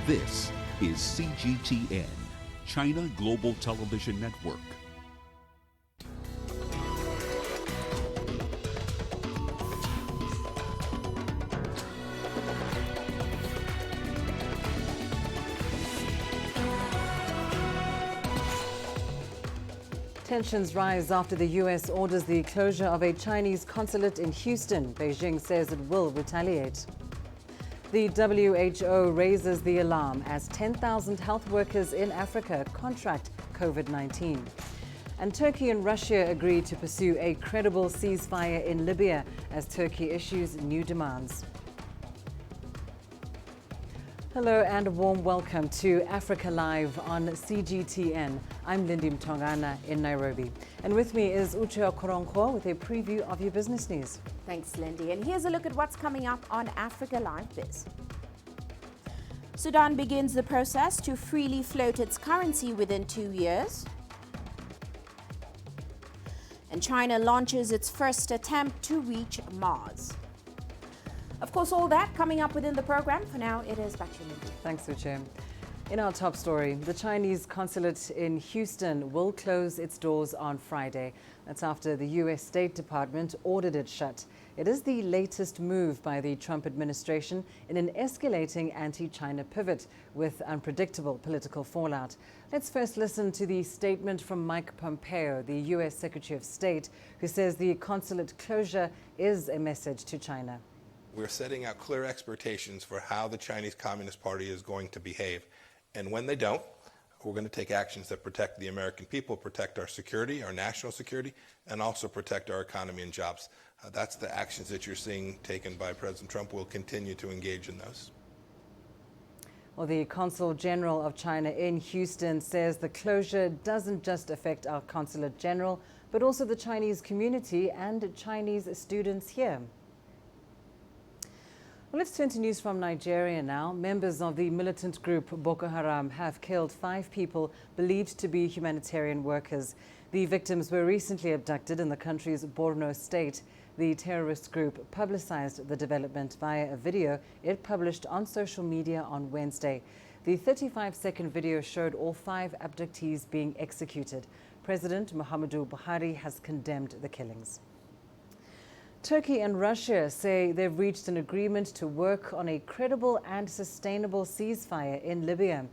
This is CGTN, China Global Television Network. Tensions rise after the U.S. orders the closure of a Chinese consulate in Houston. Beijing says it will retaliate. The WHO raises the alarm as 10,000 health workers in Africa contract COVID-19. And Turkey and Russia agree to pursue a credible ceasefire in Libya as Turkey issues new demands. Hello and a warm welcome to Africa Live on CGTN. I'm Lindy Mtongana in Nairobi. And with me is Uche Okoronkwo with a preview of your business news. Thanks, Lindy. And here's a look at what's coming up on Africa Live Biz. Sudan begins the process to freely float its currency within 2 years. And China launches its first attempt to reach Mars. Of course, all that coming up within the program. For now, it is back to you, Lindy. Thanks, Uche. In our top story, the Chinese consulate in Houston will close its doors on Friday. That's after the U.S. State Department ordered it shut. It is the latest move by the Trump administration in an escalating anti-China pivot with unpredictable political fallout. Let's first listen to the statement from Mike Pompeo, the U.S. Secretary of State, who says the consulate closure is a message to China. We're setting out clear expectations for how the Chinese Communist Party is going to behave. And when they don't, we're going to take actions that protect the American people, protect our security, our national security, and also protect our economy and jobs. That's the actions that you're seeing taken by President Trump. We'll continue to engage in those. Well, the Consul General of China in Houston says the closure doesn't just affect our Consulate General, but also the Chinese community and Chinese students here. Well, let's turn to news from Nigeria now. Members of the militant group Boko Haram have killed 5 people believed to be humanitarian workers. The victims were recently abducted in the country's Borno state. The terrorist group publicized the development via a video it published on social media on Wednesday. The 35-second video showed all 5 abductees being executed. President Muhammadu Buhari has condemned the killings. Turkey and Russia say they've reached an agreement to work on a credible and sustainable ceasefire in Libya.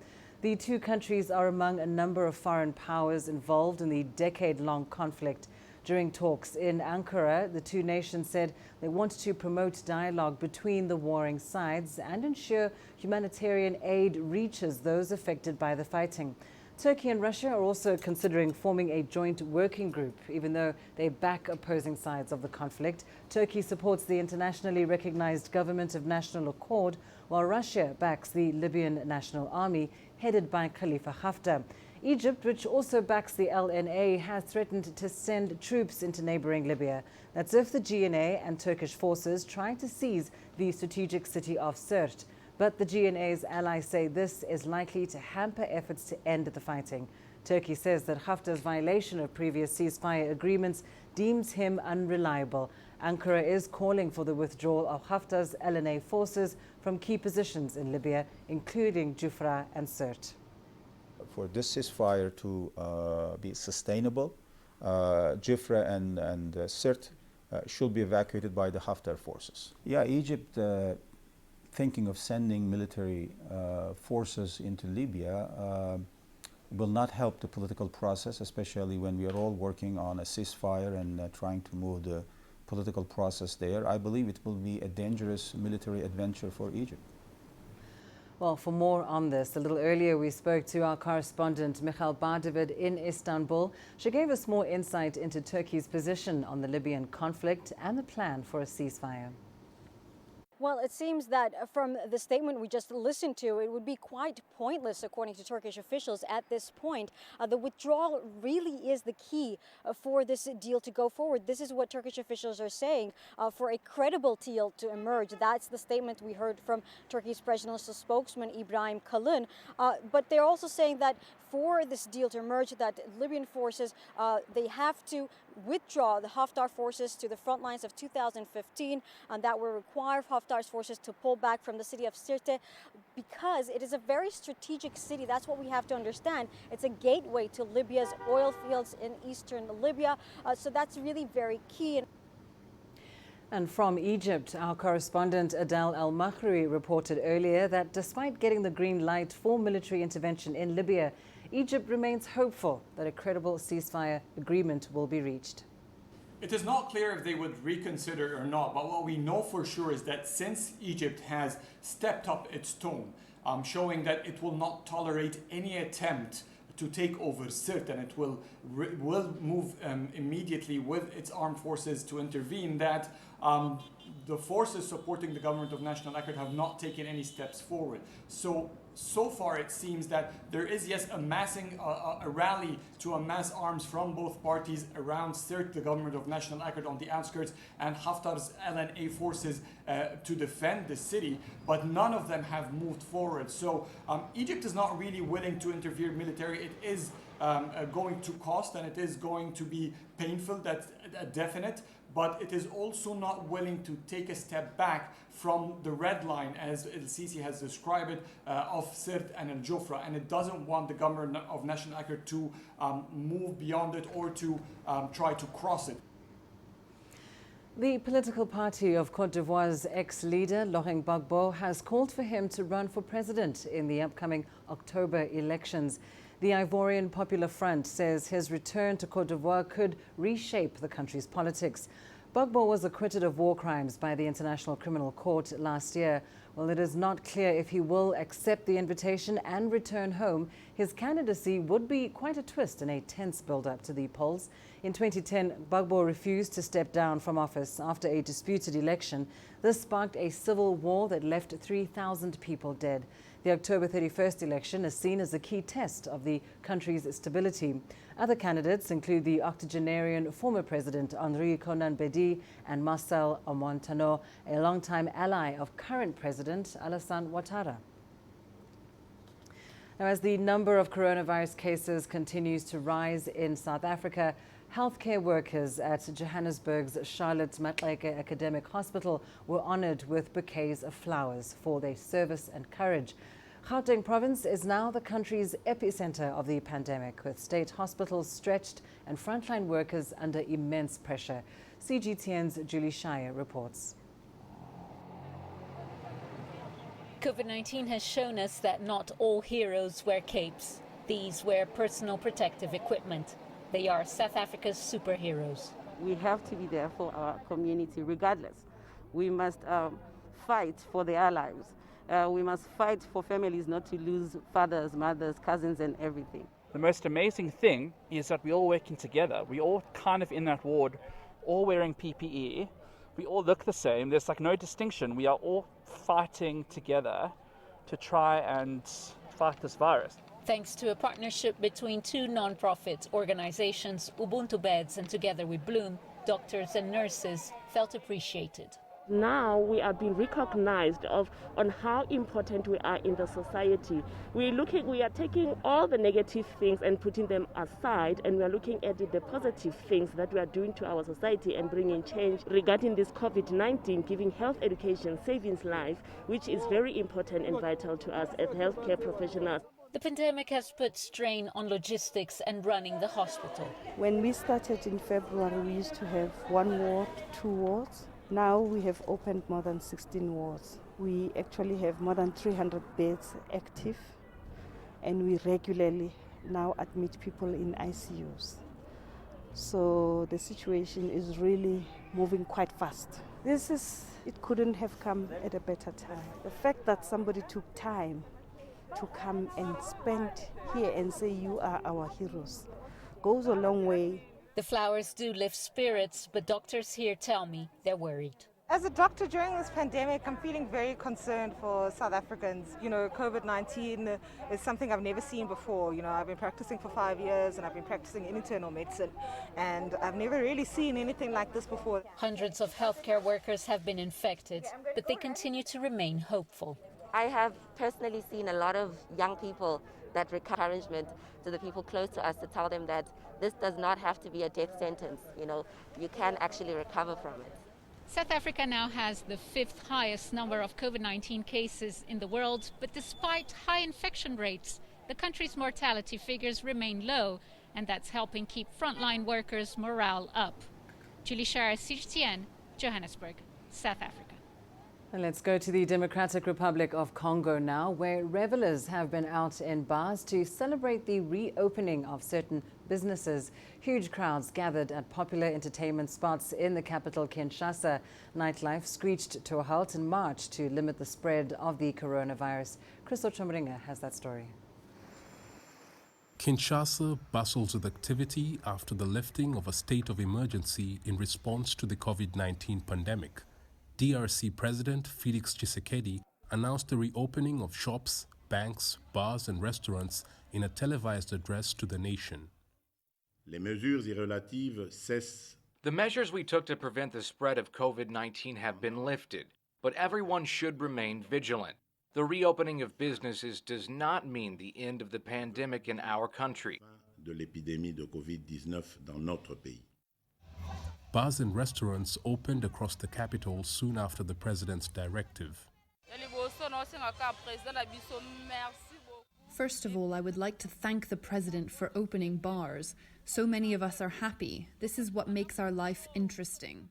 The two countries are among a number of foreign powers involved in the decade-long conflict. During talks in Ankara, the two nations said they want to promote dialogue between the warring sides and ensure humanitarian aid reaches those affected by the fighting. Turkey and Russia are also considering forming a joint working group, even though they back opposing sides of the conflict. Turkey supports the internationally recognized Government of National Accord, while Russia backs the Libyan National Army, headed by Khalifa Haftar. Egypt, which also backs the LNA, has threatened to send troops into neighboring Libya. That's if the GNA and Turkish forces try to seize the strategic city of Sirte. But the GNA's allies say this is likely to hamper efforts to end the fighting. Turkey says that Haftar's violation of previous ceasefire agreements deems him unreliable. Ankara is calling for the withdrawal of Haftar's LNA forces from key positions in Libya, including Jufra and Sirte. For this ceasefire to be sustainable, Jufra and Sirte should be evacuated by the Haftar forces. Yeah, Egypt thinking of sending military forces into Libya will not help the political process, especially when we are all working on a ceasefire and trying to move the political process there. I believe it will be a dangerous military adventure for Egypt. Well, for more on this, a little earlier we spoke to our correspondent Michal Bardavid in Istanbul. She gave us more insight into Turkey's position on the Libyan conflict and the plan for a ceasefire. Well, it seems that from the statement we just listened to, it would be quite pointless, according to Turkish officials, at this point. The withdrawal really is the key for this deal to go forward. This is what Turkish officials are saying for a credible deal to emerge. That's the statement we heard from Turkey's presidential spokesman, Ibrahim Kalın. But they're also saying that for this deal to emerge, that Libyan forces, they have to withdraw the Haftar forces to the front lines of 2015, and that will require Haftar's forces to pull back from the city of Sirte because it is a very strategic city. That's what we have to understand. It's a gateway to Libya's oil fields in eastern Libya, so that's really very key. And from Egypt, our correspondent Adel Al-Makhri reported earlier that despite getting the green light for military intervention in Libya, Egypt remains hopeful that a credible ceasefire agreement will be reached. It is not clear if they would reconsider or not, but what we know for sure is that since Egypt has stepped up its tone, showing that it will not tolerate any attempt to take over Sirte, and it will move immediately with its armed forces to intervene, that the forces supporting the government of national accord have not taken any steps forward. So far it seems that there is, yes, a rally to amass arms from both parties around Sirte, the government of national accord on the outskirts, and Haftar's LNA forces to defend the city, but none of them have moved forward. So Egypt is not really willing to interfere militarily. It is going to cost, and it is going to be painful, that's definite, but it is also not willing to take a step back from the red line, as El-Sisi has described it, of Sirte and El Jofra, and it doesn't want the government of national accord to move beyond it or to try to cross it. The political party of Cote d'Ivoire's ex-leader, Laurent Gbagbo, has called for him to run for president in the upcoming October elections. The Ivorian Popular Front says his return to Cote d'Ivoire could reshape the country's politics. Gbagbo was acquitted of war crimes by the International Criminal Court last year. While it is not clear if he will accept the invitation and return home, his candidacy would be quite a twist in a tense build-up to the polls. In 2010, Gbagbo refused to step down from office after a disputed election. This sparked a civil war that left 3,000 people dead. The October 31st election is seen as a key test of the country's stability. Other candidates include the octogenarian former president Henri Konan Bedi and Marcel Ouattara, a longtime ally of current president Alassane Ouattara. Now, as the number of coronavirus cases continues to rise in South Africa, healthcare workers at Johannesburg's Charlotte Maxeke Academic Hospital were honoured with bouquets of flowers for their service and courage. Gauteng province is now the country's epicenter of the pandemic, with state hospitals stretched and frontline workers under immense pressure. CGTN's Julie Shire reports. COVID-19 has shown us that not all heroes wear capes. These wear personal protective equipment. They are South Africa's superheroes. We have to be there for our community regardless. We must fight for their lives. We must fight for families not to lose fathers, mothers, cousins and everything. The most amazing thing is that we're all working together. We're all kind of in that ward, all wearing PPE. We all look the same. There's like no distinction. We are all fighting together to try and fight this virus. Thanks to a partnership between two non-profit organizations, Ubuntu Beds and Together We Bloom, doctors and nurses felt appreciated. Now we are being recognized on how important we are in the society. We are taking all the negative things and putting them aside, and we are looking at the positive things that we are doing to our society and bringing change regarding this COVID-19, giving health education, saving lives, which is very important and vital to us as healthcare professionals. The pandemic has put strain on logistics and running the hospital. When we started in February, we used to have 1 ward, 2 wards. Now we have opened more than 16 wards. We actually have more than 300 beds active, and we regularly now admit people in ICUs. So the situation is really moving quite fast. It couldn't have come at a better time. The fact that somebody took time to come and spend here and say you are our heroes goes a long way. The flowers do lift spirits, but doctors here tell me they're worried. As a doctor during this pandemic, I'm feeling very concerned for South Africans. You know, COVID-19 is something I've never seen before. You know, I've been practicing for 5 years and I've been practicing in internal medicine, and I've never really seen anything like this before. Hundreds of healthcare workers have been infected, but they continue to remain hopeful. I have personally seen a lot of young people that encouragement to the people close to us to tell them that this does not have to be a death sentence. You know, you can actually recover from it. South Africa now has the 5th highest number of COVID-19 cases in the world, but despite high infection rates, the country's mortality figures remain low, and that's helping keep frontline workers' morale up. Julie Shara, CGTN, Johannesburg, South Africa. And let's go to the Democratic Republic of Congo now, where revelers have been out in bars to celebrate the reopening of certain businesses. Huge crowds gathered at popular entertainment spots in the capital, Kinshasa. Nightlife screeched to a halt in March to limit the spread of the coronavirus. Chris Ochomringa has that story. Kinshasa bustles with activity after the lifting of a state of emergency in response to the COVID-19 pandemic. DRC President Felix Tshisekedi announced the reopening of shops, banks, bars and restaurants in a televised address to the nation. Les mesures irrelatives cessent. The measures we took to prevent the spread of COVID-19 have been lifted, but everyone should remain vigilant. The reopening of businesses does not mean the end of the pandemic in our country. De l'épidémie de COVID-19 dans notre pays. Bars and restaurants opened across the capital soon after the president's directive. First of all, I would like to thank the president for opening bars. So many of us are happy. This is what makes our life interesting.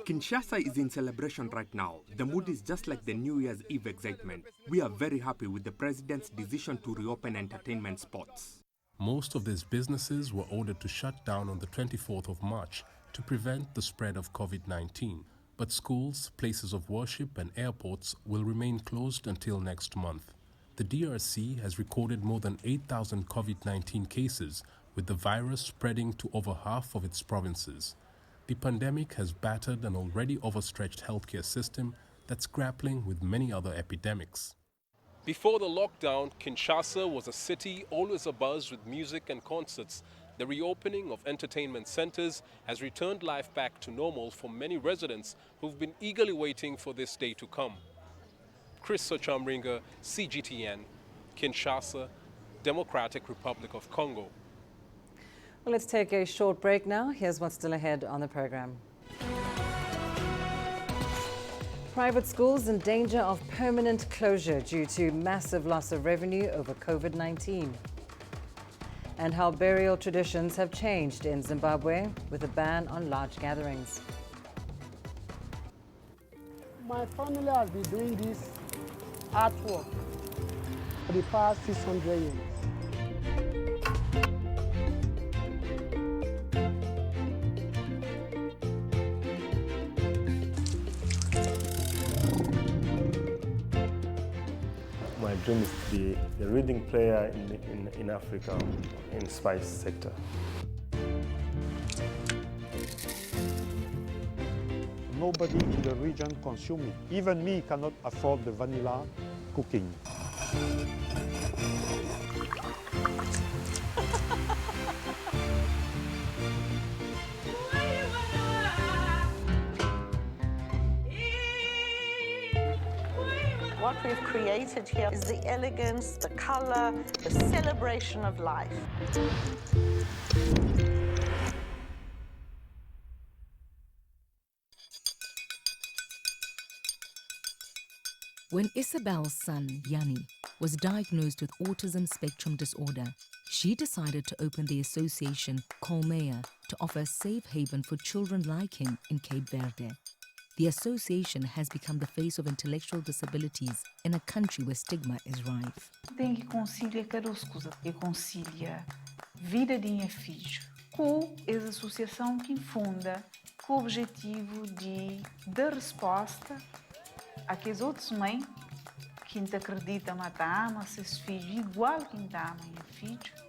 Kinshasa is in celebration right now. The mood is just like the New Year's Eve excitement. We are very happy with the president's decision to reopen entertainment spots. Most of these businesses were ordered to shut down on the 24th of March to prevent the spread of COVID-19. But schools, places of worship and airports will remain closed until next month. The DRC has recorded more than 8,000 COVID-19 cases, with the virus spreading to over half of its provinces. The pandemic has battered an already overstretched healthcare system that's grappling with many other epidemics. Before the lockdown, Kinshasa was a city always abuzz with music and concerts. The reopening of entertainment centers has returned life back to normal for many residents who've been eagerly waiting for this day to come. Chris Ochomringa, CGTN, Kinshasa, Democratic Republic of Congo. Well, let's take a short break now. Here's what's still ahead on the program. Private schools in danger of permanent closure due to massive loss of revenue over COVID-19. And how burial traditions have changed in Zimbabwe with a ban on large gatherings. My family has been doing this artwork for the past 600 years. My dream is to be a leading player in Africa in spice sector. Nobody in the region consumes it. Even me cannot afford the vanilla cooking. What we've created here is the elegance, the color, the celebration of life. When Isabel's son, Yanni, was diagnosed with autism spectrum disorder, she decided to open the association Colmea to offer a safe haven for children like him in Cape Verde. The association has become the face of intellectual disabilities in a country where stigma is rife. Tem que conciliar cada coisa, que concilia vida de minha filha com essa associação que funda com o objetivo de dar resposta àqueles outros mães que não acreditam que amam seus filhos igual que não amam minha filha.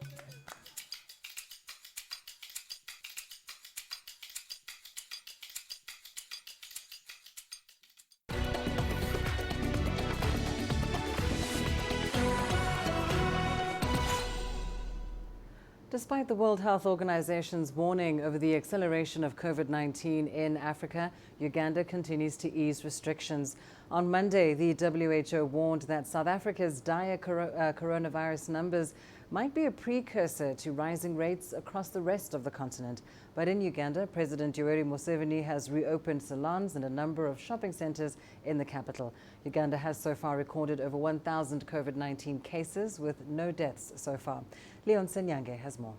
Despite the World Health Organization's warning over the acceleration of COVID-19 in Africa, Uganda continues to ease restrictions. On Monday, the WHO warned that South Africa's dire coronavirus numbers might be a precursor to rising rates across the rest of the continent. But in Uganda, President Yoweri Museveni has reopened salons and a number of shopping centers in the capital. Uganda has so far recorded over 1,000 COVID-19 cases with no deaths so far. Leon Senyange has more.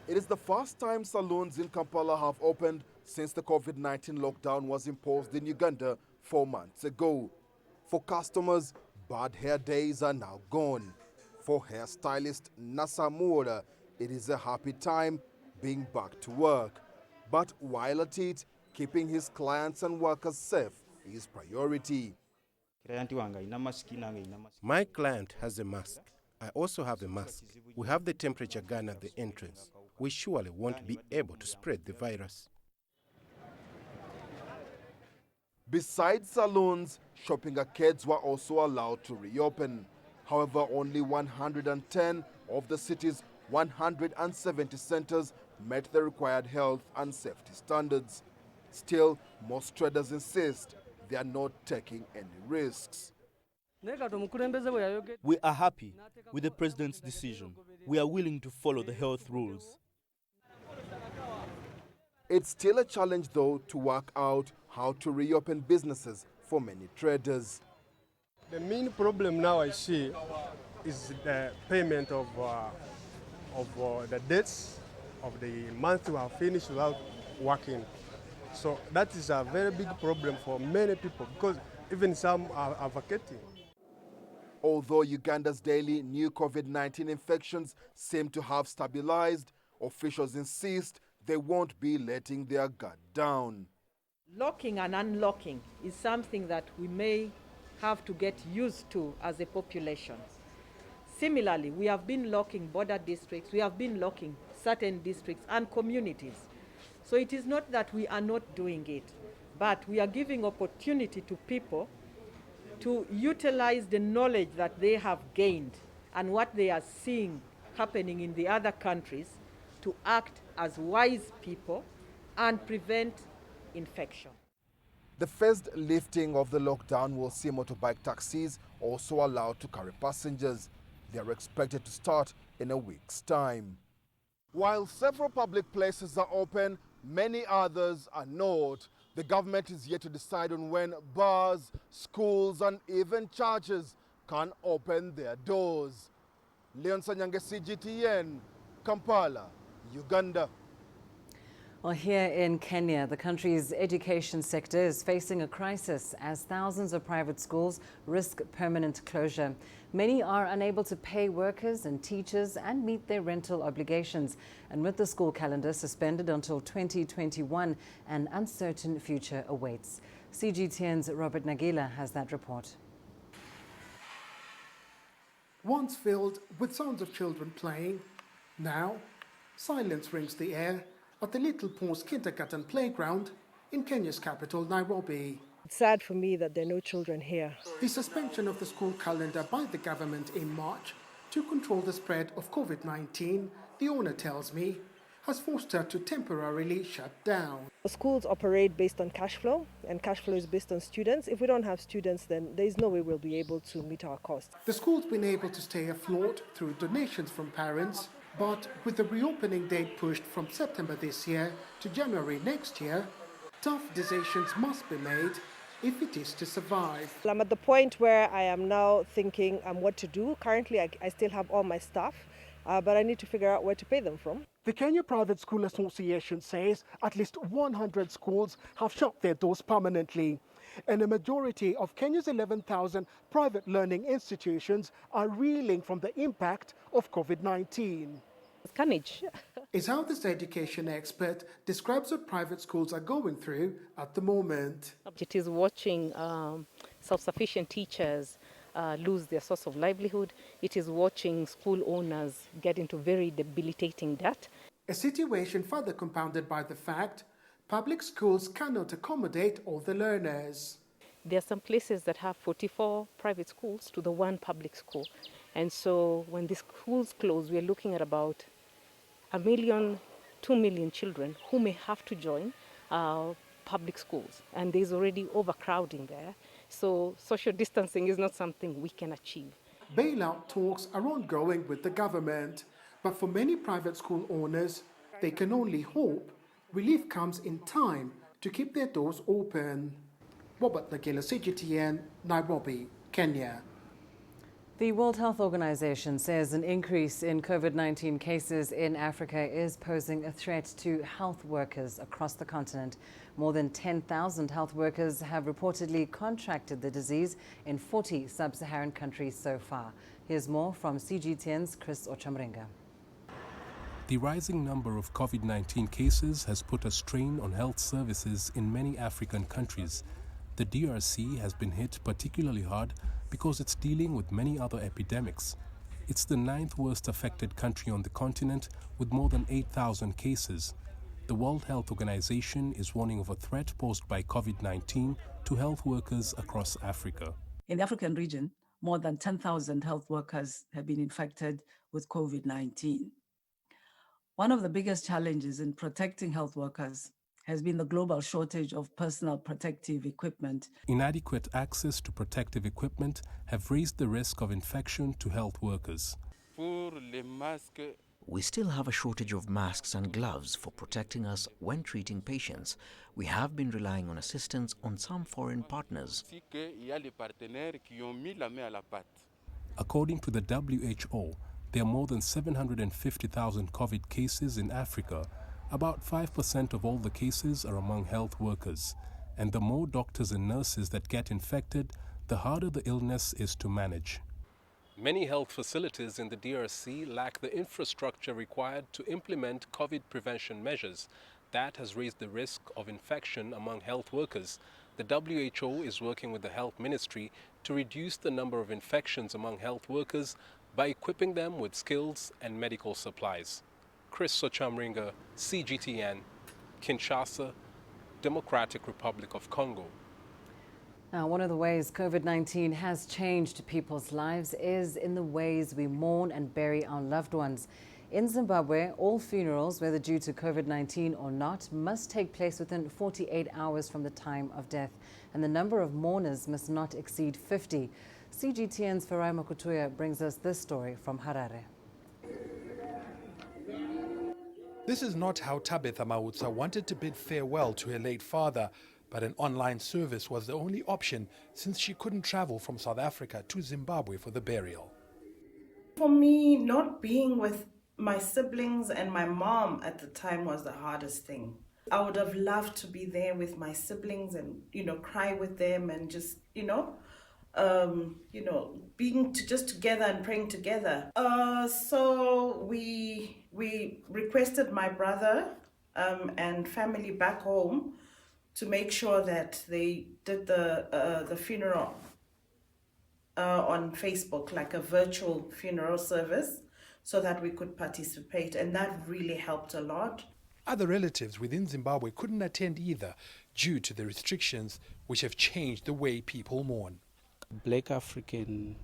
It is the first time salons in Kampala have opened since the COVID-19 lockdown was imposed in Uganda 4 months ago. For customers, bad hair days are now gone. For hairstylist Nasa Moura, it is a happy time being back to work. But while at it, keeping his clients and workers safe is priority. My client has a mask. I also have a mask. We have the temperature gun at the entrance. We surely won't be able to spread the virus. Besides salons, shopping arcades were also allowed to reopen. However, only 110 of the city's 170 centers met the required health and safety standards. Still, most traders insist they are not taking any risks. We are happy with the president's decision. We are willing to follow the health rules. It's still a challenge, though, to work out how to reopen businesses for many traders. The main problem now I see is the payment of the debts of the month we have finished without working. So that is a very big problem for many people because even some are vacating. Although Uganda's daily new COVID-19 infections seem to have stabilized, officials insist they won't be letting their guard down. Locking and unlocking is something that we may have to get used to as a population. Similarly, we have been locking border districts, we have been locking certain districts and communities. So it is not that we are not doing it, but we are giving opportunity to people to utilize the knowledge that they have gained and what they are seeing happening in the other countries to act as wise people and prevent infection. The first lifting of the lockdown will see motorbike taxis also allowed to carry passengers. They are expected to start in a week's time. While several public places are open, many others are not. The government is yet to decide on when bars, schools and even churches can open their doors. Leon Senyange, CGTN, Kampala, Uganda. Well, here in Kenya, the country's education sector is facing a crisis as thousands of private schools risk permanent closure. Many are unable to pay workers and teachers and meet their rental obligations. And with the school calendar suspended until 2021, an uncertain future awaits. CGTN's Robert Nagila has that report. Once filled with sounds of children playing, now silence rings the air at the Little Pause Kindergarten playground in Kenya's capital, Nairobi. It's sad for me that there are no children here. The suspension of the school calendar by the government in March to control the spread of COVID-19, the owner tells me, has forced her to temporarily shut down. Schools operate based on cash flow, and cash flow is based on students. If we don't have students, then there is no way we'll be able to meet our costs. The school's been able to stay afloat through donations from parents, but with the reopening date pushed from September this year to January next year, tough decisions must be made if it is to survive. I'm at the point where I am now thinking what to do. Currently, I still have all my staff, but I need to figure out where to pay them from. The Kenya Private School Association says at least 100 schools have shut their doors permanently, and a majority of Kenya's 11,000 private learning institutions are reeling from the impact of COVID-19. Carnage. Is how this education expert describes what private schools are going through at the moment. It is watching self-sufficient teachers lose their source of livelihood. It is watching school owners get into very debilitating debt. A situation further compounded by the fact public schools cannot accommodate all the learners. There are some places that have 44 private schools to the one public school. And so when the schools close, we're looking at about 1 million, 2 million children who may have to join public schools. And there's already overcrowding there. So social distancing is not something we can achieve. Bailout talks are ongoing with the government, but for many private school owners, they can only hope relief comes in time to keep their doors open. Robert Nagila, CGTN, Nairobi, Kenya. The World Health Organization says an increase in COVID-19 cases in Africa is posing a threat to health workers across the continent. More than 10,000 health workers have reportedly contracted the disease in 40 sub-Saharan countries so far. Here's more from CGTN's Chris Ochamringa. The rising number of COVID-19 cases has put a strain on health services in many African countries. The DRC has been hit particularly hard because it's dealing with many other epidemics. It's the 9th worst affected country on the continent with more than 8,000 cases. The World Health Organization is warning of a threat posed by COVID-19 to health workers across Africa. In the African region, more than 10,000 health workers have been infected with COVID-19. One of the biggest challenges in protecting health workers has been the global shortage of personal protective equipment. Inadequate access to protective equipment have raised the risk of infection to health workers. We still have a shortage of masks and gloves for protecting us when treating patients. We have been relying on assistance on some foreign partners. According to the WHO, there are more than 750,000 COVID cases in Africa. About 5% of all the cases are among health workers, and the more doctors and nurses that get infected, the harder the illness is to manage. Many health facilities in the DRC lack the infrastructure required to implement COVID prevention measures. That has raised the risk of infection among health workers. The WHO is working with the Health Ministry to reduce the number of infections among health workers by equipping them with skills and medical supplies. Chris Ochamringa, CGTN, Kinshasa, Democratic Republic of Congo. Now, one of the ways COVID-19 has changed people's lives is in the ways we mourn and bury our loved ones. In Zimbabwe, all funerals, whether due to COVID-19 or not, must take place within 48 hours from the time of death, and the number of mourners must not exceed 50. CGTN's Farai Makutuya brings us this story from Harare. This is not how Tabitha Mautsa wanted to bid farewell to her late father, but an online service was the only option since she couldn't travel from South Africa to Zimbabwe for the burial. For me, not being with my siblings and my mom at the time was the hardest thing. I would have loved to be there with my siblings and, cry with them and just, being just together and praying together. So we requested my brother and family back home to make sure that they did the funeral on Facebook, like a virtual funeral service, so that we could participate, and that really helped a lot. Other relatives within Zimbabwe couldn't attend either due to the restrictions which have changed the way people mourn. Black African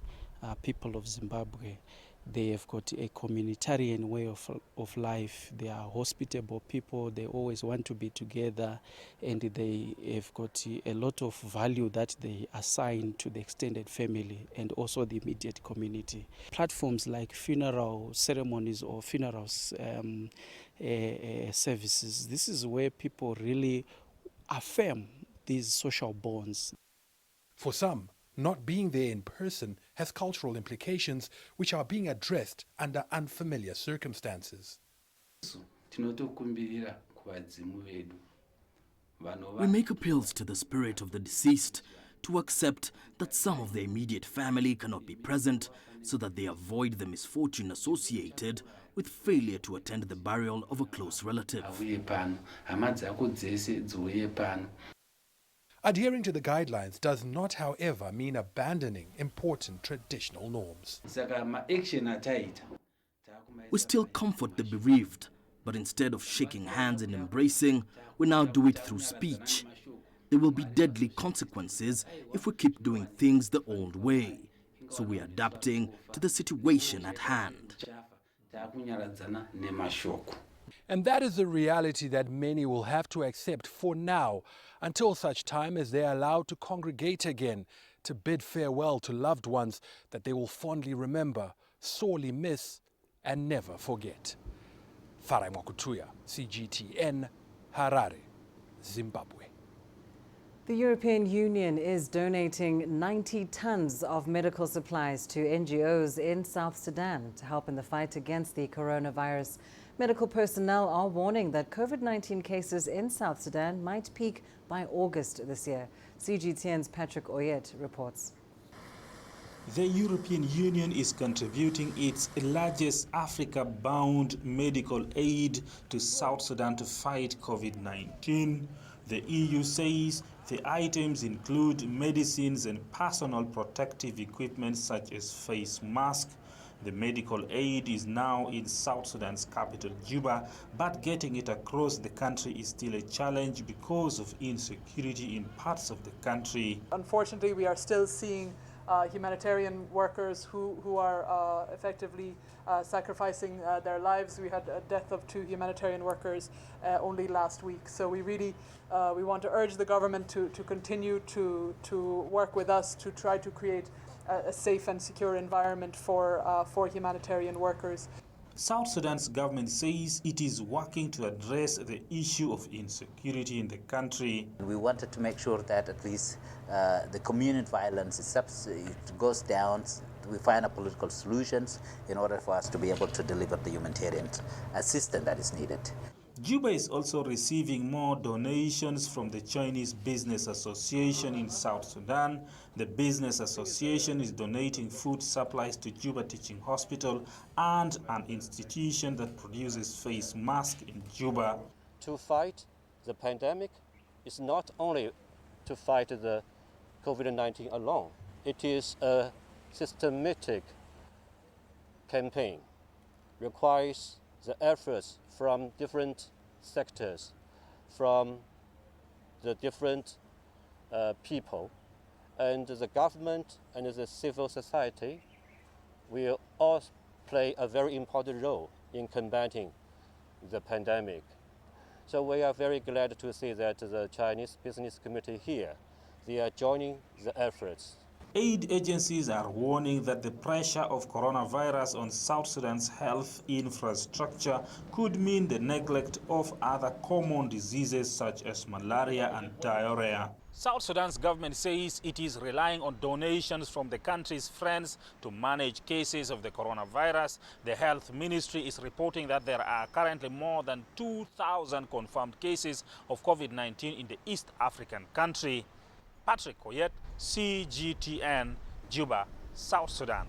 people of Zimbabwe, they have got a communitarian way of life. They are hospitable people. They always want to be together, and they have got a lot of value that they assign to the extended family and also the immediate community. Platforms like funeral ceremonies or funeral services, this is where people really affirm these social bonds. For some, not being there in person has cultural implications which are being addressed under unfamiliar circumstances. We make appeals to the spirit of the deceased to accept that some of their immediate family cannot be present so that they avoid the misfortune associated with failure to attend the burial of a close relative. Adhering to the guidelines does not, however, mean abandoning important traditional norms. We still comfort the bereaved, but instead of shaking hands and embracing, we now do it through speech. there will be deadly consequences if we keep doing things the old way. So we are adapting to the situation at hand. And that is the reality that many will have to accept for now, until such time as they are allowed to congregate again, to bid farewell to loved ones that they will fondly remember, sorely miss, and never forget. Farai Mwakutuya, CGTN, Harare, Zimbabwe. The European Union is donating 90 tons of medical supplies to NGOs in South Sudan to help in the fight against the coronavirus. Medical personnel are warning that COVID-19 cases in South Sudan might peak by August this year. CGTN's Patrick Oyet reports. The European Union is contributing its largest Africa-bound medical aid to South Sudan to fight COVID-19. The EU says the items include medicines and personal protective equipment such as face masks. The medical aid is now in South Sudan's capital, Juba, but getting it across the country is still a challenge because of insecurity in parts of the country. Unfortunately, we are still seeing humanitarian workers who are effectively sacrificing their lives. We had a death of 2 humanitarian workers only last week. So we really we want to urge the government to continue to work with us to try to create a safe and secure environment for humanitarian workers. South Sudan's government says it is working to address the issue of insecurity in the country. We wanted to make sure that at least the community violence it goes down. We find political solutions in order for us to be able to deliver the humanitarian assistance that is needed. Juba is also receiving more donations from the Chinese Business Association in South Sudan. The Business Association is donating food supplies to Juba Teaching Hospital and an institution that produces face masks in Juba. To fight the pandemic is not only to fight the COVID-19 alone. It is a systematic campaign, requires the efforts from different sectors, from the different people, and the government and the civil society will all play a very important role in combating the pandemic. So we are very glad to see that the Chinese business community here, they are joining the efforts. Aid agencies are warning that the pressure of coronavirus on South Sudan's health infrastructure could mean the neglect of other common diseases such as malaria and diarrhea. South Sudan's government says it is relying on donations from the country's friends to manage cases of the coronavirus. The health ministry is reporting that there are currently more than 2,000 confirmed cases of COVID-19 in the East African country. Patrick Oyet, CGTN, Juba, South Sudan.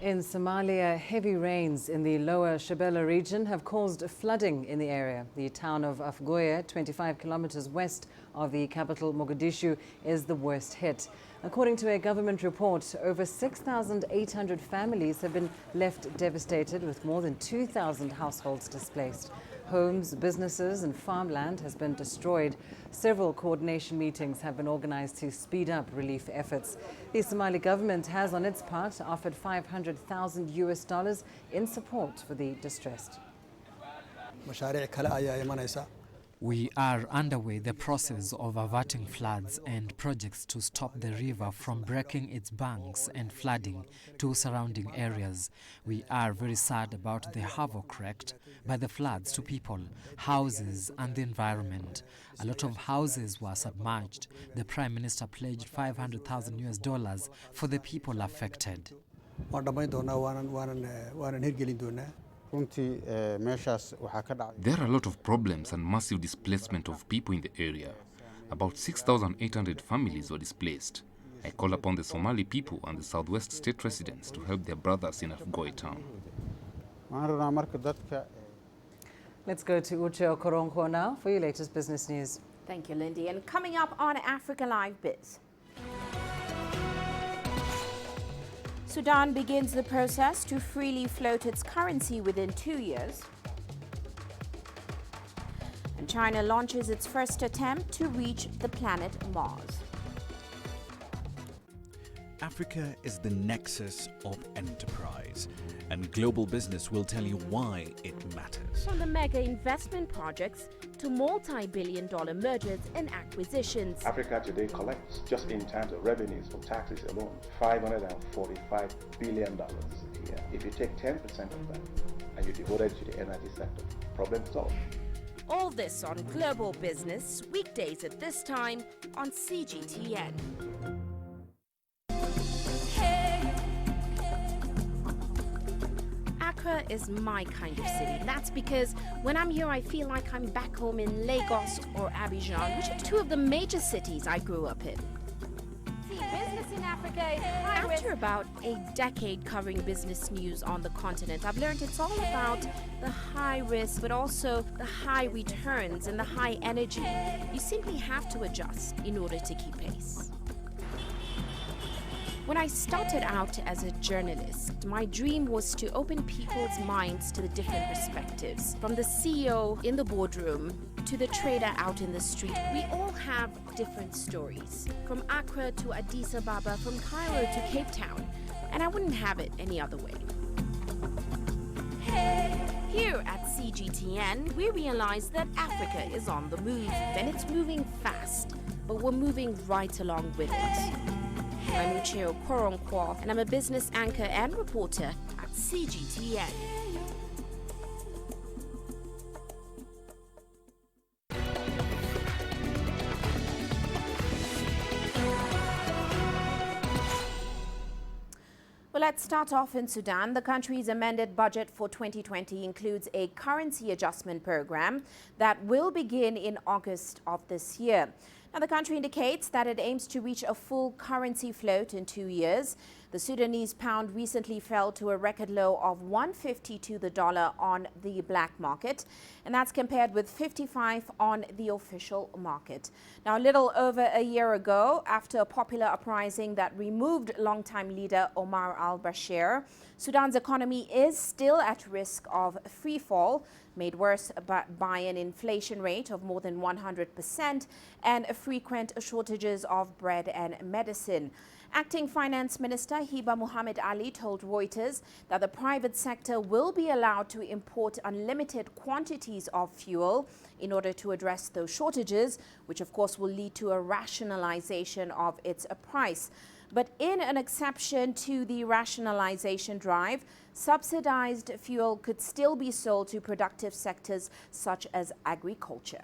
In Somalia, heavy rains in the lower Shabelle region have caused flooding in the area. The town of Afgoye, 25 kilometers west of the capital Mogadishu, is the worst hit. According to a government report, over 6,800 families have been left devastated, with more than 2,000 households displaced. Homes, businesses and farmland has been destroyed. Several coordination meetings have been organized to speed up relief efforts. The Somali government has on its part offered $500,000 US in support for the distressed. We are underway the process of averting floods and projects to stop the river from breaking its banks and flooding to surrounding areas. We are very sad about the havoc wreaked by the floods to people, houses and the environment. A lot of houses were submerged. The Prime Minister pledged $500,000 US for the people affected. There are a lot of problems and massive displacement of people in the area. About 6,800 families were displaced. I call upon the Somali people and the Southwest State residents to help their brothers in Afgoye town. Let's go to Uche Okoronko now for your latest business news. Thank you, Lindy. And coming up on Africa Live Biz. Sudan begins the process to freely float its currency within 2 years. And China launches its first attempt to reach the planet Mars. Africa is the nexus of enterprise, and global business will tell you why it matters. From the mega investment projects to multi-billion-dollar mergers and acquisitions. Africa today collects, just in terms of revenues from taxes alone, $545 billion a year. If you take 10% of that and you devote it to the energy sector, problem solved. All this on Global Business, weekdays at this time on CGTN. Accra is my kind of city. That's because when I'm here, I feel like I'm back home in Lagos or Abidjan, which are two of the major cities I grew up in. Business in Africa is high risk. After about a decade covering business news on the continent, I've learned it's all about the high risk, but also the high returns and the high energy. You simply have to adjust in order to keep pace. When I started out as a journalist, my dream was to open people's minds to the different perspectives. From the CEO in the boardroom to the trader out in the street, we all have different stories. From Accra to Addis Ababa, from Cairo to Cape Town, and I wouldn't have it any other way. Here at CGTN, we realize that Africa is on the move, and it's moving fast, but we're moving right along with it. I'm Ucheo Koronkwo, and I'm a business anchor and reporter at CGTN. Well, let's start off in Sudan. The country's amended budget for 2020 includes a currency adjustment program that will begin in August of this year. Now, the country indicates that it aims to reach a full currency float in 2 years. The Sudanese pound recently fell to a record low of 150 to the dollar on the black market, and that's compared with 55 on the official market. Now, a little over a year ago, after a popular uprising that removed longtime leader Omar al-Bashir, Sudan's economy is still at risk of free fall, made worse by an inflation rate of more than 100% and frequent shortages of bread and medicine. Acting Finance Minister Hiba Muhammad Ali told Reuters that the private sector will be allowed to import unlimited quantities of fuel in order to address those shortages, which of course will lead to a rationalization of its price. But in an exception to the rationalization drive, subsidized fuel could still be sold to productive sectors such as agriculture.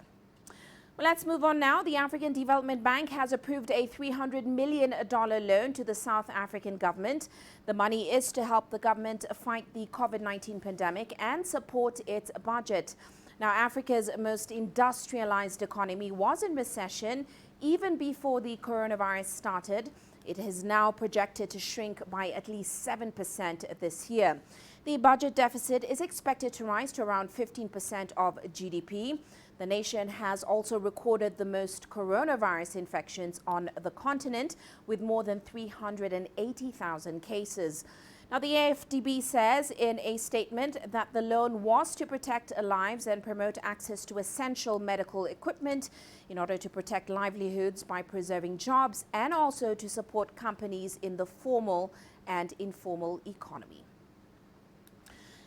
Well, let's move on now. The African Development Bank has approved a $300 million loan to the South African government. The money is to help the government fight the COVID-19 pandemic and support its budget. Now, Africa's most industrialized economy was in recession even before the coronavirus started. It is now projected to shrink by at least 7% this year. The budget deficit is expected to rise to around 15% of GDP. The nation has also recorded the most coronavirus infections on the continent, with more than 380,000 cases. Now, the AFDB says in a statement that the loan was to protect lives and promote access to essential medical equipment in order to protect livelihoods by preserving jobs and also to support companies in the formal and informal economy.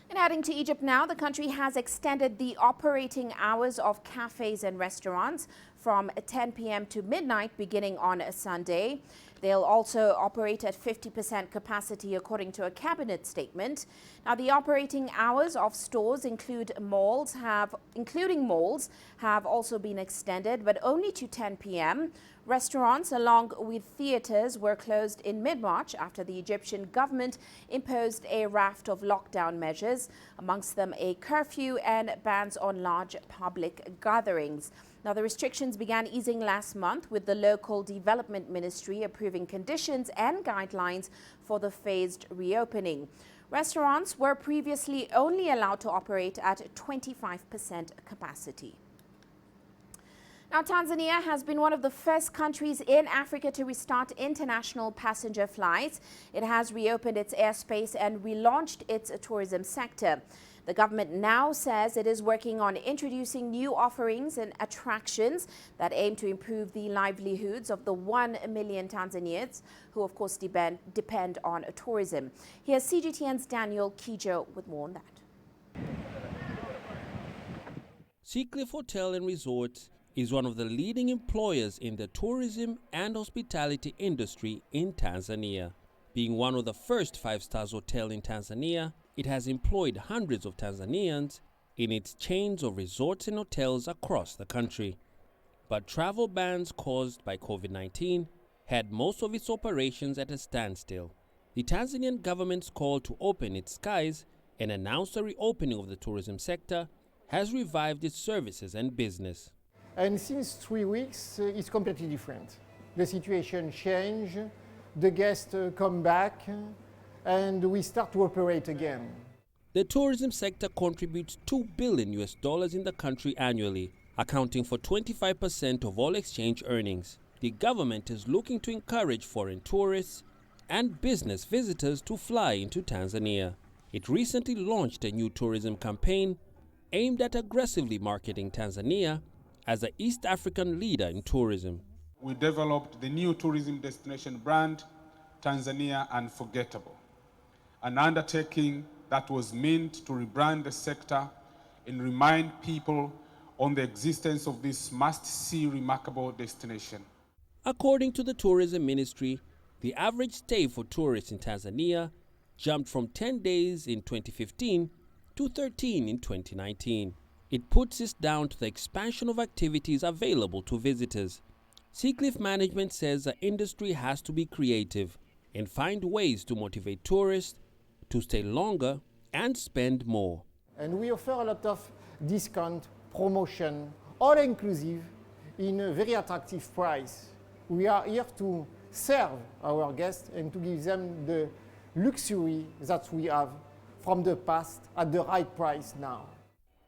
And heading to Egypt now, the country has extended the operating hours of cafes and restaurants from 10 p.m. to midnight beginning on a Sunday. They'll also operate at 50% capacity according to a cabinet statement. Now, the operating hours of stores including malls have also been extended, but only to 10 p.m. Restaurants along with theaters were closed in mid-March after the Egyptian government imposed a raft of lockdown measures, amongst them a curfew and bans on large public gatherings. Now, the restrictions began easing last month with the local development ministry approving conditions and guidelines for the phased reopening. Restaurants were previously only allowed to operate at 25% capacity. Now, Tanzania has been one of the first countries in Africa to restart international passenger flights. It has reopened its airspace and relaunched its tourism sector. The government now says it is working on introducing new offerings and attractions that aim to improve the livelihoods of the 1 million Tanzanians who, of course, depend on tourism. Here's CGTN's Daniel Kijo with more on that. Seacliff Hotel and Resorts is one of the leading employers in the tourism and hospitality industry in Tanzania. Being one of the first 5-star hotels in Tanzania, it has employed hundreds of Tanzanians in its chains of resorts and hotels across the country. But travel bans caused by COVID-19 had most of its operations at a standstill. The Tanzanian government's call to open its skies and announce the reopening of the tourism sector has revived its services and business. And since 3 weeks, it's completely different. The situation changed, the guests come back, and we start to operate again. The tourism sector contributes $2 billion in the country annually, accounting for 25% of all exchange earnings. The government is looking to encourage foreign tourists and business visitors to fly into Tanzania. It recently launched a new tourism campaign aimed at aggressively marketing Tanzania as an East African leader in tourism. We developed the new tourism destination brand, Tanzania Unforgettable, an undertaking that was meant to rebrand the sector and remind people on the existence of this must-see remarkable destination. According to the Tourism Ministry, the average stay for tourists in Tanzania jumped from 10 days in 2015 to 13 in 2019. It puts this down to the expansion of activities available to visitors. Seacliff Management says the industry has to be creative and find ways to motivate tourists to stay longer and spend more. And we offer a lot of discount, promotion, all inclusive in a very attractive price. We are here to serve our guests and to give them the luxury that we have from the past at the right price now.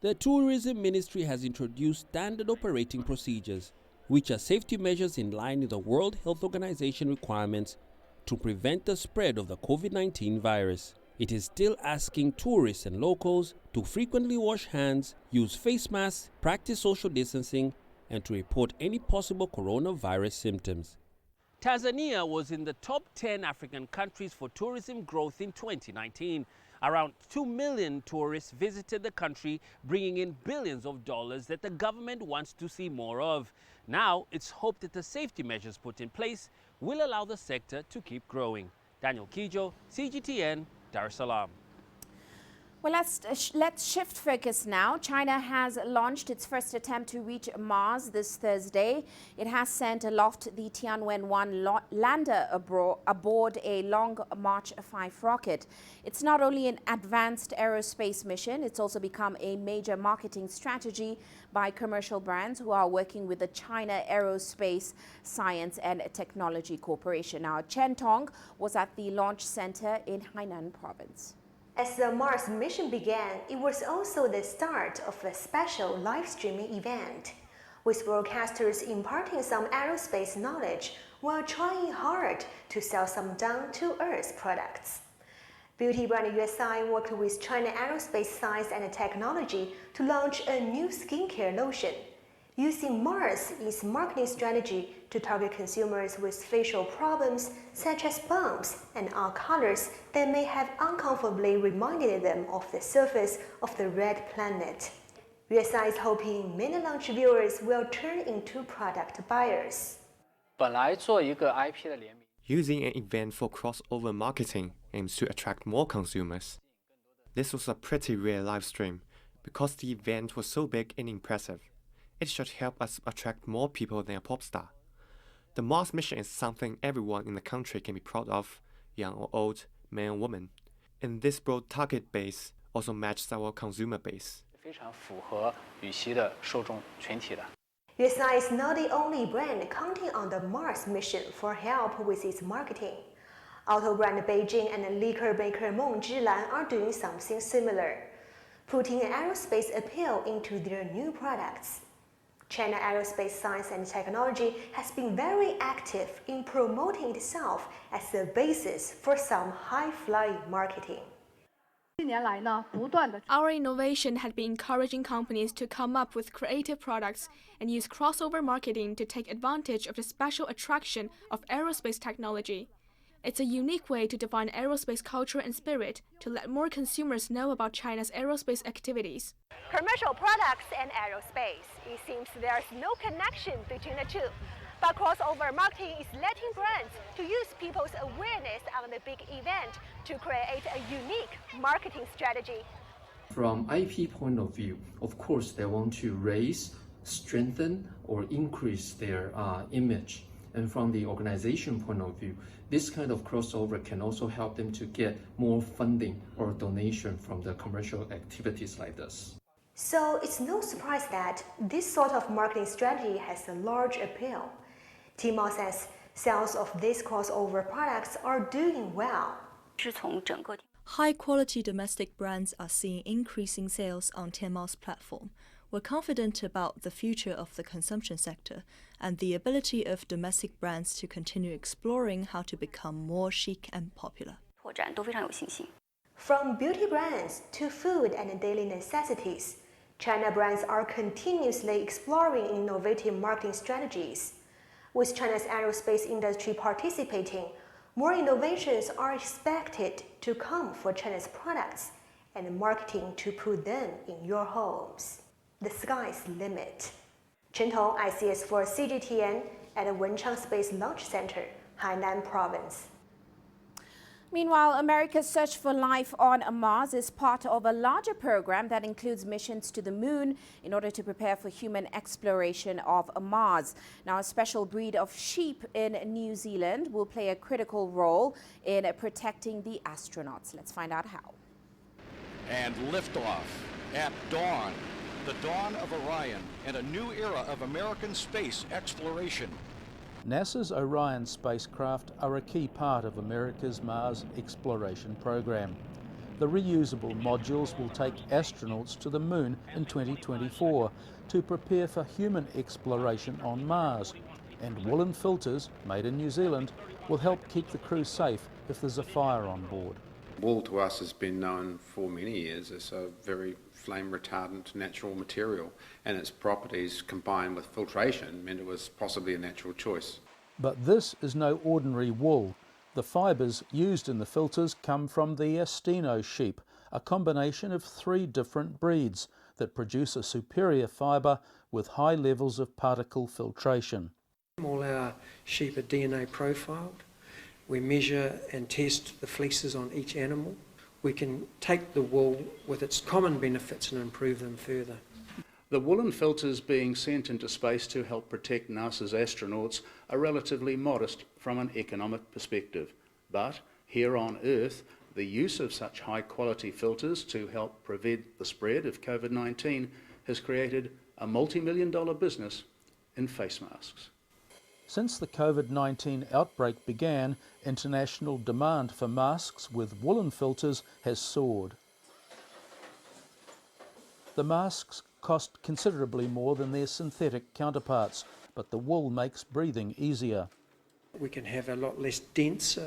The Tourism Ministry has introduced standard operating procedures, which are safety measures in line with the World Health Organization requirements to prevent the spread of the COVID-19 virus. It is still asking tourists and locals to frequently wash hands, use face masks, practice social distancing, and to report any possible coronavirus symptoms. Tanzania was in the top 10 African countries for tourism growth in 2019. Around 2 million tourists visited the country, bringing in billions of dollars that the government wants to see more of. Now, it's hoped that the safety measures put in place will allow the sector to keep growing. Daniel Kijo, CGTN, Dar es Salaam. Well, let's shift focus now. China has launched its first attempt to reach Mars this Thursday. It has sent aloft the Tianwen-1 lander aboard a Long March 5 rocket. It's not only an advanced aerospace mission, it's also become a major marketing strategy by commercial brands who are working with the China Aerospace Science and Technology Corporation. Now, Chen Tong was at the launch center in Hainan province. As the Mars mission began, it was also the start of a special live streaming event, with broadcasters imparting some aerospace knowledge while trying hard to sell some down-to-earth products. Beauty brand USI worked with China Aerospace Science and Technology to launch a new skincare lotion, using Mars in its marketing strategy to target consumers with facial problems such as bumps and eye colors that may have uncomfortably reminded them of the surface of the red planet. USI is hoping many launch viewers will turn into product buyers. Using an event for crossover marketing aims to attract more consumers. This was a pretty rare live stream because the event was so big and impressive. It should help us attract more people than a pop star. The Mars mission is something everyone in the country can be proud of, young or old, man or woman. And this broad target base also matches our consumer base. USI is not the only brand counting on the Mars mission for help with its marketing. Auto brand Beijing and liquor maker Meng Zhilan are doing something similar, putting an aerospace appeal into their new products. China Aerospace Science and Technology has been very active in promoting itself as the basis for some high-flying marketing. Our innovation had been encouraging companies to come up with creative products and use crossover marketing to take advantage of the special attraction of aerospace technology. It's a unique way to define aerospace culture and spirit to let more consumers know about China's aerospace activities. Commercial products and aerospace. It seems there's no connection between the two. But crossover marketing is letting brands to use people's awareness on the big event to create a unique marketing strategy. From IP point of view, of course, they want to raise, strengthen, or increase their image. And from the organization point of view, this kind of crossover can also help them to get more funding or donation from the commercial activities like this. So it's no surprise that this sort of marketing strategy has a large appeal. Tmall says sales of these crossover products are doing well. High-quality domestic brands are seeing increasing sales on Tmall's platform. We're confident about the future of the consumption sector and the ability of domestic brands to continue exploring how to become more chic and popular. From beauty brands to food and daily necessities, China brands are continuously exploring innovative marketing strategies. With China's aerospace industry participating, more innovations are expected to come for China's products and marketing to put them in your homes. The sky's the limit. Chen Tong, ICS for CGTN at Wenchang Space Launch Center, Hainan Province. Meanwhile, America's search for life on Mars is part of a larger program that includes missions to the moon in order to prepare for human exploration of Mars. Now, a special breed of sheep in New Zealand will play a critical role in protecting the astronauts. Let's find out how. And liftoff at dawn, the dawn of Orion and a new era of American space exploration. NASA's Orion spacecraft are a key part of America's Mars exploration program. The reusable modules will take astronauts to the moon in 2024 to prepare for human exploration on Mars. And woolen filters, made in New Zealand, will help keep the crew safe if there's a fire on board. Wool to us has been known for many years as a very flame retardant natural material, and its properties combined with filtration meant it was possibly a natural choice. But this is no ordinary wool. The fibres used in the filters come from the Astino sheep, a combination of 3 different breeds that produce a superior fibre with high levels of particle filtration. All our sheep are DNA profiled. We measure and test the fleeces on each animal. We can take the wool with its common benefits and improve them further. The woolen filters being sent into space to help protect NASA's astronauts are relatively modest from an economic perspective. But here on Earth, the use of such high-quality filters to help prevent the spread of COVID-19 has created a multi-million-dollar business in face masks. Since the COVID-19 outbreak began, international demand for masks with woolen filters has soared. The masks cost considerably more than their synthetic counterparts, but the wool makes breathing easier. We can have a lot less dense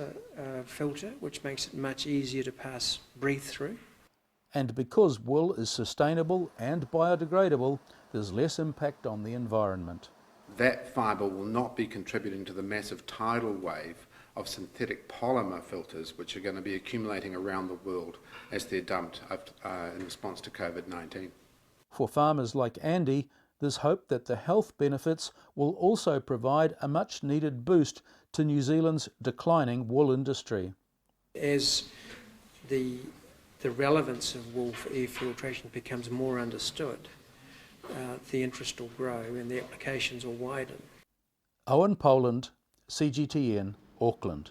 filter, which makes it much easier to breathe through. And because wool is sustainable and biodegradable, there's less impact on the environment. That fibre will not be contributing to the massive tidal wave of synthetic polymer filters which are going to be accumulating around the world as they're dumped in response to COVID-19. For farmers like Andy, there's hope that the health benefits will also provide a much-needed boost to New Zealand's declining wool industry. As the relevance of wool for air filtration becomes more understood, the interest will grow and the applications will widen. Owen Poland, CGTN, Auckland.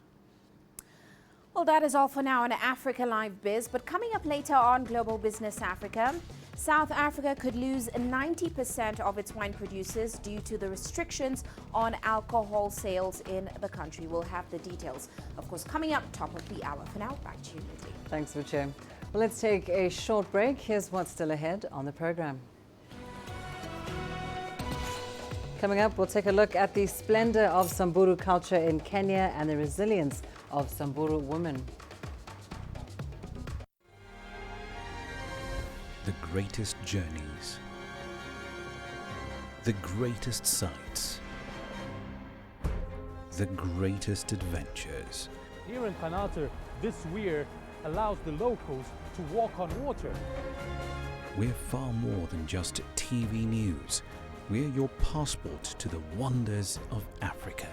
Well, that is all for now on Africa Live Biz, but coming up later on Global Business Africa, South Africa could lose 90% of its wine producers due to the restrictions on alcohol sales in the country. We'll have the details, of course, coming up top of the hour. For now, back to you, Lindy. Thanks, Vuche. Well, let's take a short break. Here's what's still ahead on the program. Coming up, we'll take a look at the splendor of Samburu culture in Kenya and the resilience of Samburu women. greatest journeys, the greatest sights, the greatest adventures. Here in Kanata, this weir allows the locals to walk on water. We're far more than just TV news. We're your passport to the wonders of Africa.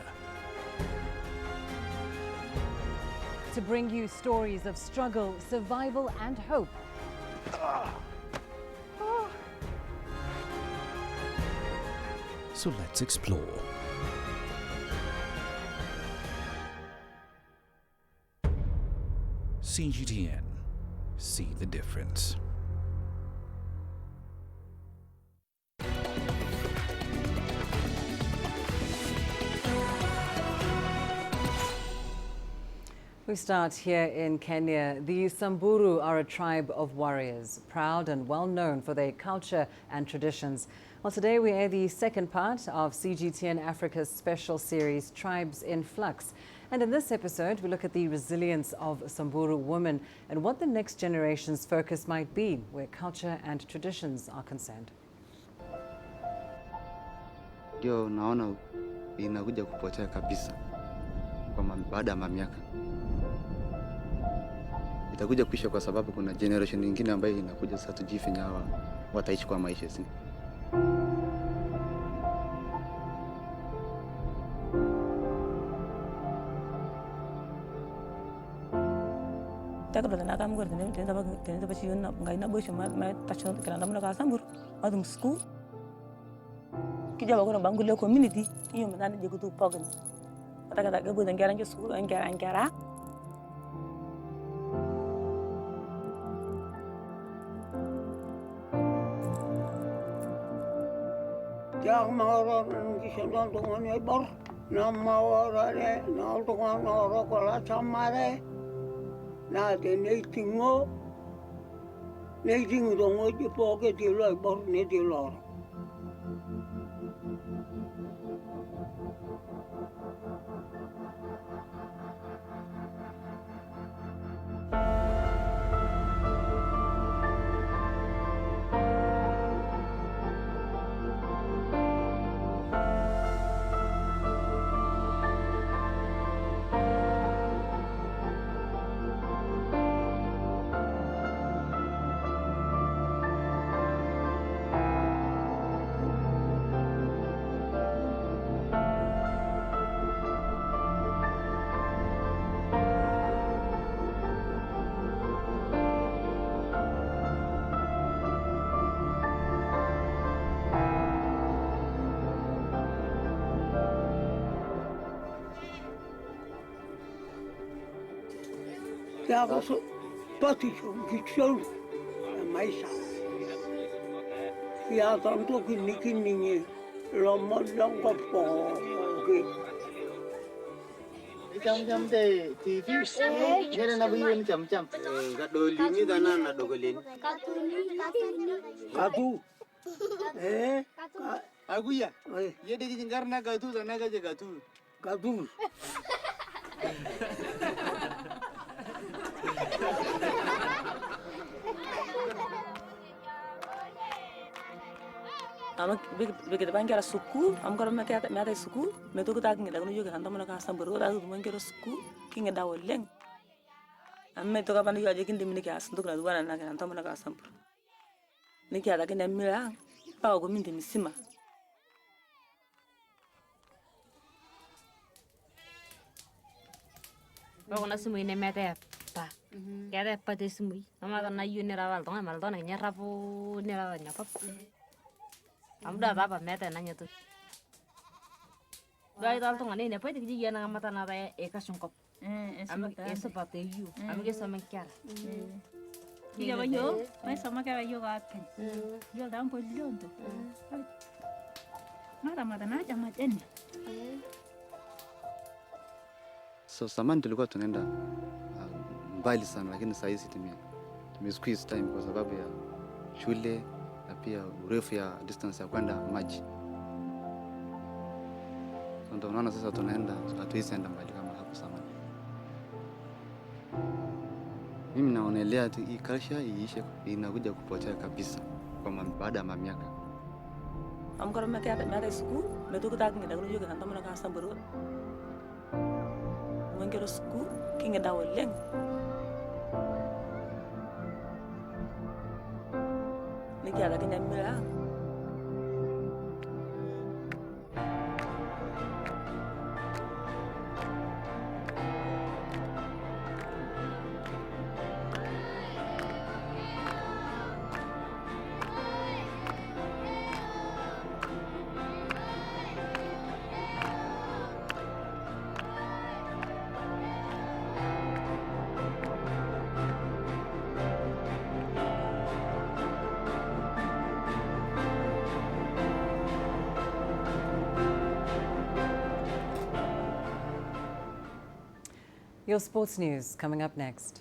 To bring you stories of struggle, survival and hope. So let's explore. CGTN. See the difference. We start here in Kenya. The Samburu are a tribe of warriors, proud and well known for their culture and traditions. Well, today we air the second part of CGTN Africa's special series, Tribes in Flux. And in this episode, we look at the resilience of Samburu women and what the next generation's focus might be where culture and traditions are concerned. Ndio naona inakuja kupotea kabisa kwa baada ya miaka. Itakuja kuisha kwa sababu kuna generation nyingine ambayo inakuja sasa tujifinya hawa wataishi kwa maisha si. Takut na kami ko tenda pa siyon na ngai na boy siya may touch na naman na Samburu adum school kijaba ko na bangule community iyo manana je kutu pogan kata gabu dan garan school angara ya maro ngisendon dongon ay bor na mawara na dongon ro ko la chamare na de neitingo dongo di poke di lo bor ne di lo ya so pati gichon maisha ya tanto kini lo modong ko ke jam de TV ngere na buyi jam ga doli ni dana na dogolin katu aguya ye de jingar na gatu dana ga gatu Ama bege de bangera suku am ko me kata me ata suku me to ta ngi da no yoga ando mo ka Samburu da mo ngero suku kinga da woleng am me to ka ban yo aje kindi mi ka asundu na duwana na ando mo ka Samburu ni ka da kende mira pa go minde misima Bago na simu ine mete pa kaya pa te simu ama na yune ra wal tonga mal dona nya rapu ne ra nya pap amda baba mete na nya tu gai dal tonga ne pa te ji na mata na da e ka sungkop am esa pa te yu am ge sa men kyar Iya bayo mai sama ka bayo ga pen yo dam po lindo mata na chama tena So zamani tulikuwa tunaenda mbali sana, lakini sasa hizi squeeze time kwa sababu ya shule na pia urefu ya distance ya kwenda maji. So ndio unaona sasa tunaenda hatuwezi enda mbali kama hapo zamani. Mimi naonelea hii culture iishe, inakuja kupotea kabisa. baada ya miaka. Amkara mata school, metuku tak ngida kuno yoga nanta mana ka Samburu. Mangero school kinga dawoleng. Niki ada kenya mira. Your sports news coming up next.